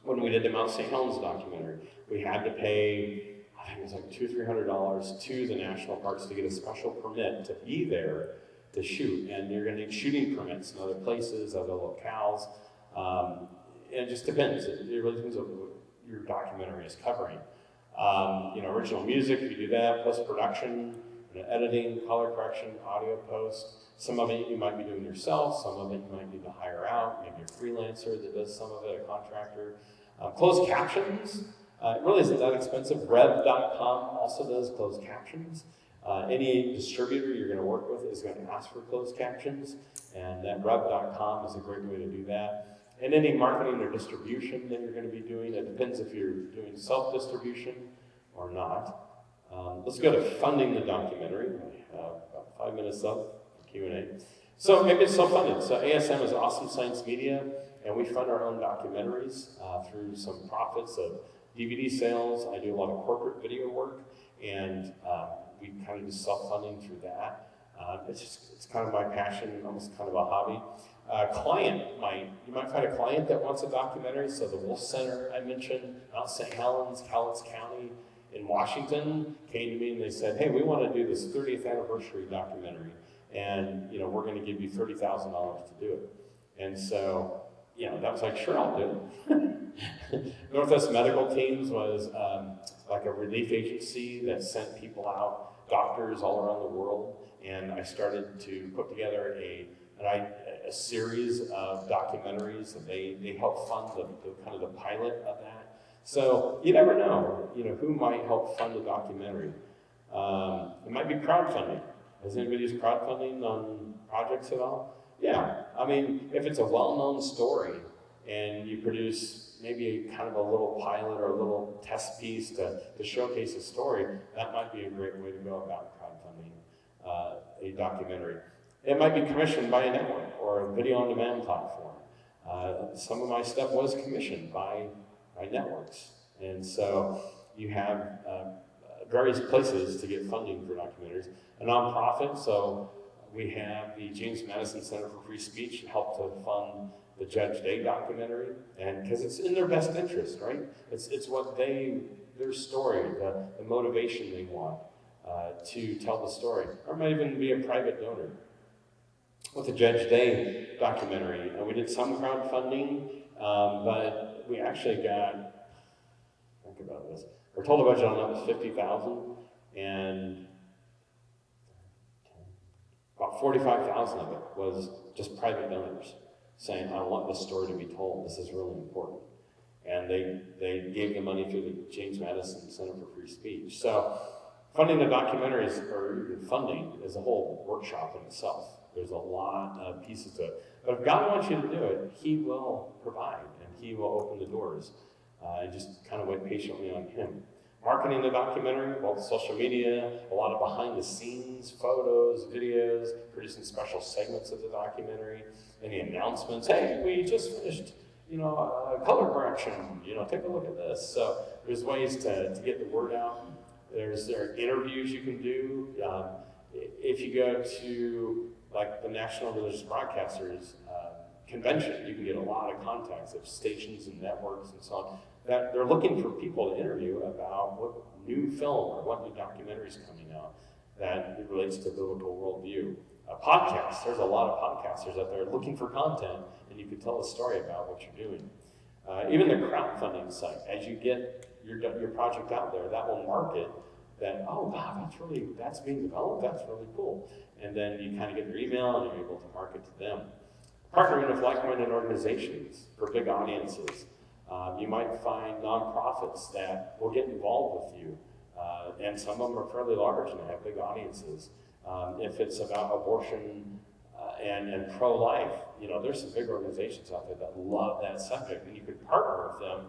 S1: When we did the Mount St. Helens documentary, we had to pay, I think it was like $200-300 to the national parks to get a special permit to be there to shoot. And you're going to need shooting permits in other places, other locales. It just depends. It really depends on what your documentary is covering. Original music, you do that, post-production, editing, color correction, audio post. Some of it you might be doing yourself, some of it you might need to hire out, maybe a freelancer that does some of it, a contractor. Closed captions, it really isn't that expensive. Rev.com also does closed captions. Any distributor you're going to work with is going to ask for closed captions, and that Rev.com is a great way to do that. And any marketing or distribution that you're going to be doing, it depends if you're doing self-distribution or not. Let's go to funding the documentary. We have about 5 minutes left for Q&A. So maybe it's self-funded. So ASM is Awesome Science Media, and we fund our own documentaries through some profits of DVD sales. I do a lot of corporate video work, and we kind of do self-funding through that. It's kind of my passion, almost kind of a hobby. You might find a client that wants a documentary. So the Wolf Center I mentioned, Mount St. Helens, Cowlitz County in Washington came to me and they said, hey, we want to do this 30th anniversary documentary, and we're going to give you $30,000 to do it. And so, that was like, sure, I'll do it. Northwest Medical Teams was like a relief agency that sent people out, doctors all around the world, and I started to put together a series of documentaries, and they help fund the kind of the pilot of that. So you never know, who might help fund a documentary. It might be crowdfunding. Has anybody used crowdfunding on projects at all? Yeah, I mean, if it's a well-known story and you produce maybe kind of a little pilot or a little test piece to showcase a story, that might be a great way to go about crowdfunding a documentary. It might be commissioned by a network or a video-on-demand platform. Some of my stuff was commissioned by networks. And so you have various places to get funding for documentaries. A nonprofit, so we have the James Madison Center for Free Speech help to fund the Judge Day documentary, and because it's in their best interest, right? It's what their story, the motivation they want to tell the story. Or it might even be a private donor. With the Judge Day documentary, we did some crowdfunding, but we actually got, think about this, our total budget on that was $50,000, and 45,000 of it was just private donors saying, I want this story to be told. This is really important. And they gave the money through the James Madison Center for Free Speech. So funding the documentaries, or even funding, is a whole workshop in itself. There's a lot of pieces to it. But if God wants you to do it, He will provide, and He will open the doors. And just kind of wait patiently on Him. Marketing the documentary, both social media, a lot of behind-the-scenes photos, videos, producing special segments of the documentary, any announcements. Hey, we just finished, color correction. Take a look at this. So there's ways to get the word out. There are interviews you can do. If you go to like the National Religious Broadcasters convention, you can get a lot of contacts of stations and networks and so on. That they're looking for people to interview about what new film or what new documentary is coming out that relates to biblical worldview. Podcasts, there's a lot of podcasters out there looking for content, and you can tell a story about what you're doing. Even the crowdfunding site, as you get your project out there, that will market that, oh wow, that's being developed, that's really cool. And then you kind of get their email and you're able to market to them. Partnering with like-minded organizations for big audiences. You might find nonprofits that will get involved with you, and some of them are fairly large and they have big audiences. If it's about abortion and pro-life, there's some big organizations out there that love that subject, and you could partner with them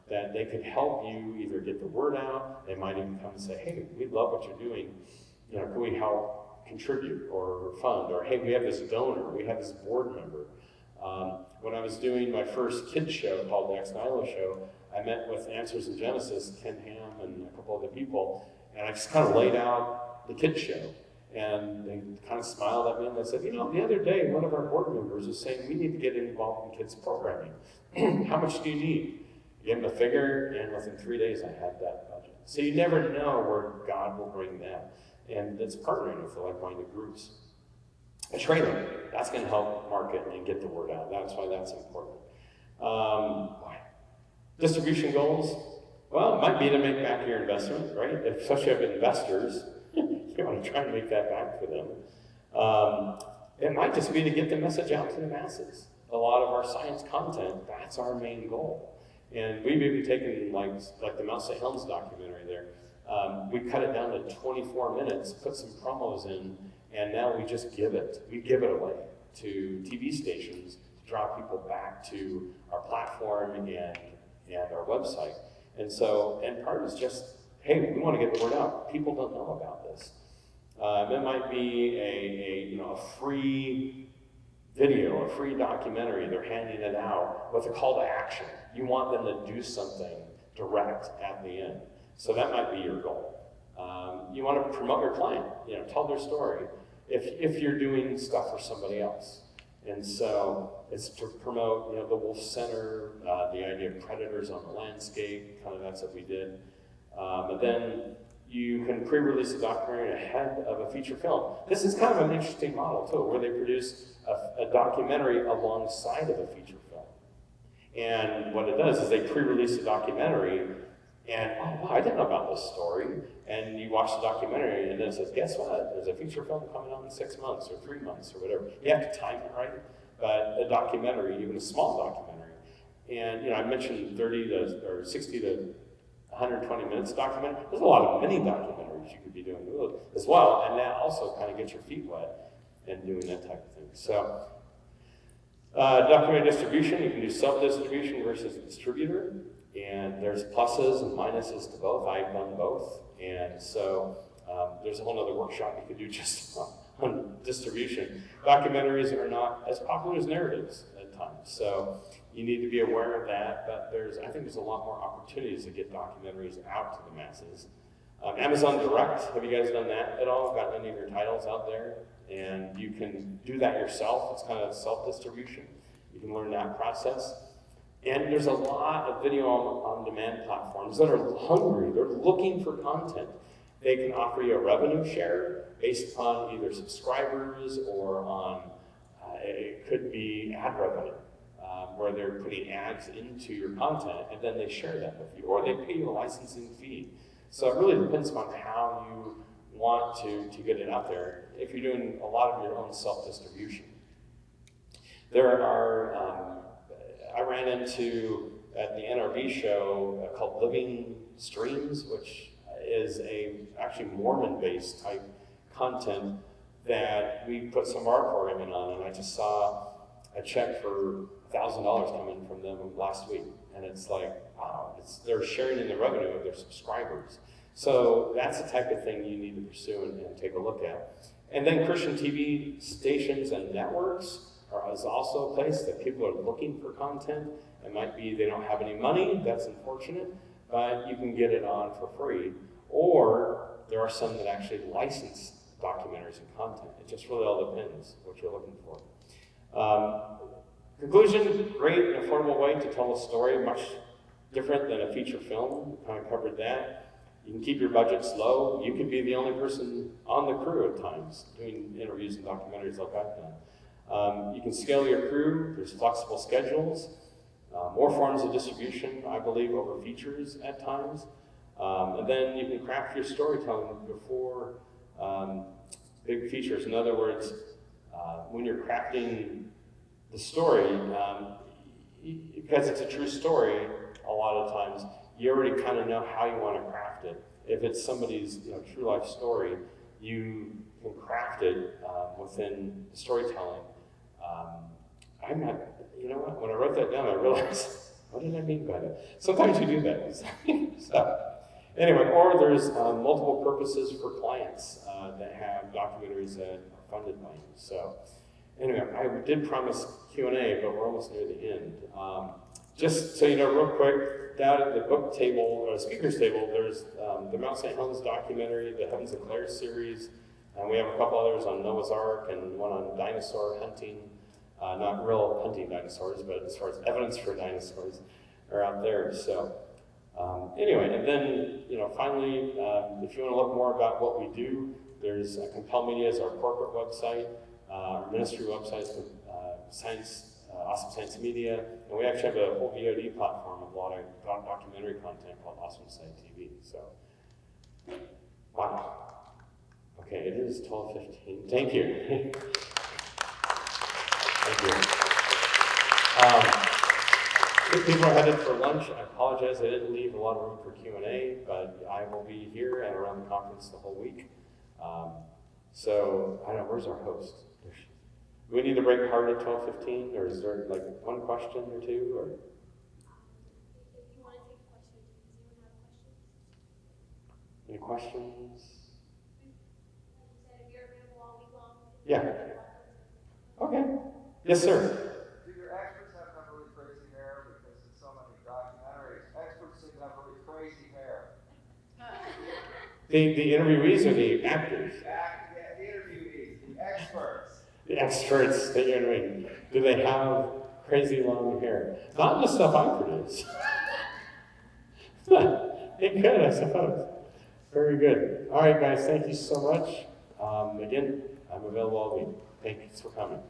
S1: that they could help you either get the word out. They might even come and say, hey, we love what you're doing. Can we help contribute or fund? Or hey, we have this donor, we have this board member. When I was doing my first kids show called the Ex Nihilo Show, I met with Answers in Genesis, Ken Ham, and a couple other people, and I just kind of laid out the kids show. And they kind of smiled at me and they said, the other day, one of our board members was saying, we need to get involved in kids programming. How much do you need? Give them a figure, and within 3 days, I had that budget. So you never know where God will bring that. And it's partnering with the like-minded groups. A trailer, that's going to help market and get the word out. That's why that's important. Distribution goals, well, it might be to make back your investment, right? Especially if investors, you want to try and make that back for them. It might just be to get the message out to the masses. A lot of our science content, that's our main goal. And we've even taken, like the Mount St. Helens documentary there, we cut it down to 24 minutes, put some promos in, and now we just give it. We give it away to TV stations to draw people back to our platform and our website. And part is just, hey, we want to get the word out. People don't know about this. It might be a free video, a free documentary. They're handing it out with a call to action. You want them to do something direct at the end. So that might be your goal. You want to promote your client, tell their story if you're doing stuff for somebody else. And so it's to promote, the Wolf Center, the idea of predators on the landscape, kind of that's what we did. But then you can pre-release a documentary ahead of a feature film. This is kind of an interesting model too, where they produce a documentary alongside of a feature film. And what it does is they pre-release a documentary, and oh wow, I didn't know about this story. And you watch the documentary, and then it says, guess what? There's a feature film coming out in 6 months or 3 months or whatever. You have to time it right, but a documentary, even a small documentary. And I mentioned 60 to 120 minutes documentary. There's a lot of mini documentaries you could be doing as well, and that also kind of gets your feet wet and doing that type of thing. So, documentary distribution, you can do self-distribution versus a distributor, and there's pluses and minuses to both. I've done both, and so there's a whole other workshop you could do just on distribution. Documentaries are not as popular as narratives at times, so you need to be aware of that, but I think there's a lot more opportunities to get documentaries out to the masses. Amazon Direct, have you guys done that at all? Got any of your titles out there? And you can do that yourself. It's kind of self-distribution. You can learn that process. And there's a lot of video on-demand platforms that are hungry. They're looking for content. They can offer you a revenue share based upon either subscribers or on, it could be ad revenue, where they're putting ads into your content and then they share that with you, or they pay you a licensing fee. So it really depends on how you want to get it out there. if you're doing a lot of your own self-distribution. There are, I ran into, at the NRB show, called Living Streams, which is actually Mormon-based type content that we put some of our programming on, and I just saw a check for $1,000 come in from them last week, and it's like, wow, they're sharing in the revenue of their subscribers. So that's the type of thing you need to pursue and take a look at. And then Christian TV stations and networks is also a place that people are looking for content. It might be they don't have any money, that's unfortunate, but you can get it on for free. Or there are some that actually license documentaries and content. It just really all depends what you're looking for. Conclusion, great and affordable way to tell a story, much different than a feature film. We kind of covered that. You can keep your budgets low. You could be the only person on the crew at times doing interviews and documentaries like I've done. You can scale your crew. There's flexible schedules. More forms of distribution, I believe, over features at times. And then you can craft your storytelling before big features. In other words, when you're crafting the story, because it's a true story, a lot of times, you already kind of know how you want to craft it. If it's somebody's true life story, you can craft it within the storytelling. I'm not, you know what, when I wrote that down, I realized, what did I mean by that? Sometimes you do that. So, anyway, or there's multiple purposes for clients that have documentaries that are funded by you. So, anyway, I did promise Q&A, but we're almost near the end. Just so you know, real quick, down at the book table, or speakers table, there's the Mount St. Helens documentary, the Heavens of Clare series, and we have a couple others on Noah's Ark and one on dinosaur hunting. Not real hunting dinosaurs, but as far as evidence for dinosaurs are out there. So anyway, and then finally, if you want to look more about what we do, there's Compel Media is our corporate website, our ministry website is Awesome Science Media, and we actually have a whole VOD platform of a lot of documentary content called Awesome Science TV. So, wow. Okay, it is 12:15. Thank you. Thank you. If people are headed for lunch, I apologize. I didn't leave a lot of room for Q&A, but I will be here and around the conference the whole week. So, I don't know, where's our host? Do we need to break hard at 12:15, or is there like one question or two? Or?
S2: If you want to take a question, does anyone have questions?
S1: Any questions?
S2: Like you said, if you're available all week long.
S1: Yeah. Okay. Yes, sir.
S8: Do your experts have really crazy hair? Because in so many documentaries, experts seem to have really crazy hair.
S1: The interviewees or the actors?
S8: Yeah, the interviewees, the experts.
S1: The experts that you're interviewing. Do they have crazy long hair? Not in the stuff I produce. It could, I suppose. Very good. All right, guys, thank you so much. Again, I'm available all week. Thanks for coming.